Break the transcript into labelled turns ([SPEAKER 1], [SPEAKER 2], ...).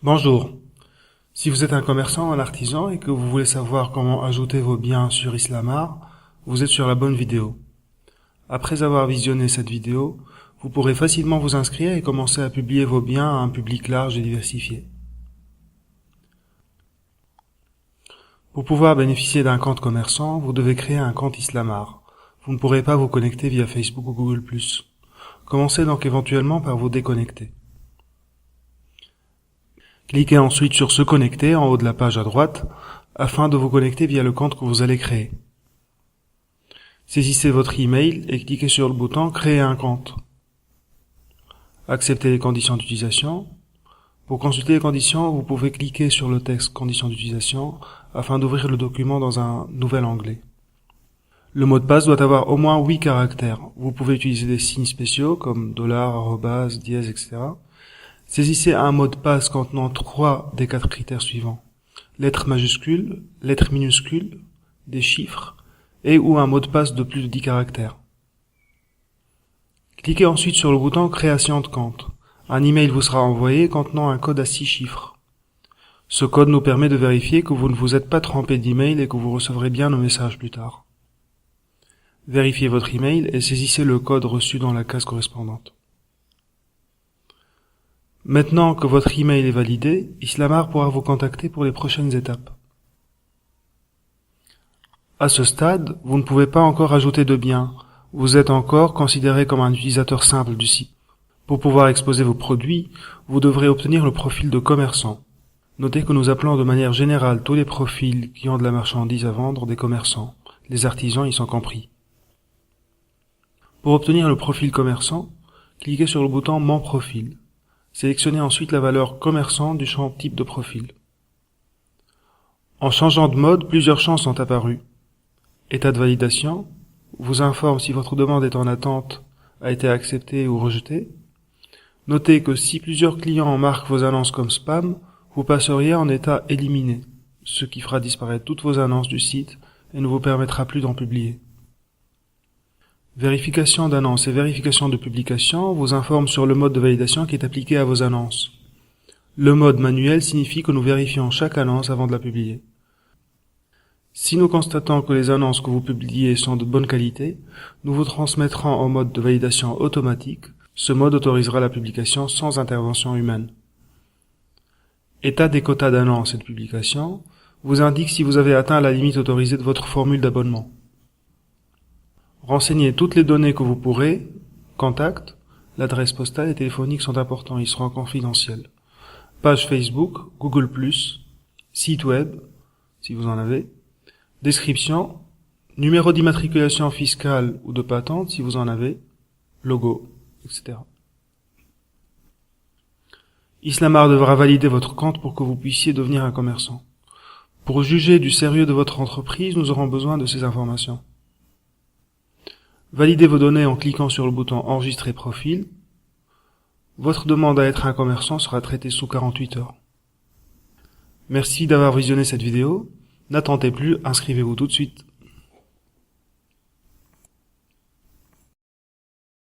[SPEAKER 1] Bonjour. Si vous êtes un commerçant, un artisan et que vous voulez savoir comment ajouter vos biens sur Islamart, vous êtes sur la bonne vidéo. Après avoir visionné cette vidéo, vous pourrez facilement vous inscrire et commencer à publier vos biens à un public large et diversifié. Pour pouvoir bénéficier d'un compte commerçant, vous devez créer un compte Islamart. Vous ne pourrez pas vous connecter via Facebook ou Google+. Commencez donc éventuellement par vous déconnecter. Cliquez ensuite sur Se connecter en haut de la page à droite afin de vous connecter via le compte que vous allez créer. Saisissez votre email et cliquez sur le bouton Créer un compte. Acceptez les conditions d'utilisation. Pour consulter les conditions, vous pouvez cliquer sur le texte Conditions d'utilisation afin d'ouvrir le document dans un nouvel onglet. Le mot de passe doit avoir au moins 8 caractères. Vous pouvez utiliser des signes spéciaux comme $, arrobase, dièse, etc. Saisissez un mot de passe contenant 3 des 4 critères suivants. Lettres majuscules, lettres minuscules, des chiffres et ou un mot de passe de plus de 10 caractères. Cliquez ensuite sur le bouton Création de compte. Un email vous sera envoyé contenant un code à 6 chiffres. Ce code nous permet de vérifier que vous ne vous êtes pas trompé d'email et que vous recevrez bien nos messages plus tard. Vérifiez votre email et saisissez le code reçu dans la case correspondante. Maintenant que votre email est validé, Islamart pourra vous contacter pour les prochaines étapes. À ce stade, vous ne pouvez pas encore ajouter de biens. Vous êtes encore considéré comme un utilisateur simple du site. Pour pouvoir exposer vos produits, vous devrez obtenir le profil de commerçant. Notez que nous appelons de manière générale tous les profils qui ont de la marchandise à vendre des commerçants. Les artisans y sont compris. Pour obtenir le profil commerçant, cliquez sur le bouton Mon profil. Sélectionnez ensuite la valeur commerçant du champ type de profil. En changeant de mode, plusieurs champs sont apparus. État de validation vous informe si votre demande est en attente, a été acceptée ou rejetée. Notez que si plusieurs clients marquent vos annonces comme spam, vous passeriez en état éliminé, ce qui fera disparaître toutes vos annonces du site et ne vous permettra plus d'en publier. Vérification d'annonces et vérification de publication vous informent sur le mode de validation qui est appliqué à vos annonces. Le mode manuel signifie que nous vérifions chaque annonce avant de la publier. Si nous constatons que les annonces que vous publiez sont de bonne qualité, nous vous transmettrons en mode de validation automatique. Ce mode autorisera la publication sans intervention humaine. État des quotas d'annonces et de publication vous indique si vous avez atteint la limite autorisée de votre formule d'abonnement. Renseignez toutes les données que vous pourrez. Contact, l'adresse postale et téléphonique sont importants, ils seront confidentiels. Page Facebook, Google+, site web, si vous en avez, description, numéro d'immatriculation fiscale ou de patente, si vous en avez, logo, etc. Islamart devra valider votre compte pour que vous puissiez devenir un commerçant. Pour juger du sérieux de votre entreprise, nous aurons besoin de ces informations. Validez vos données en cliquant sur le bouton Enregistrer profil. Votre demande à être un commerçant sera traitée sous 48 heures. Merci d'avoir visionné cette vidéo. N'attendez plus, inscrivez-vous tout de suite.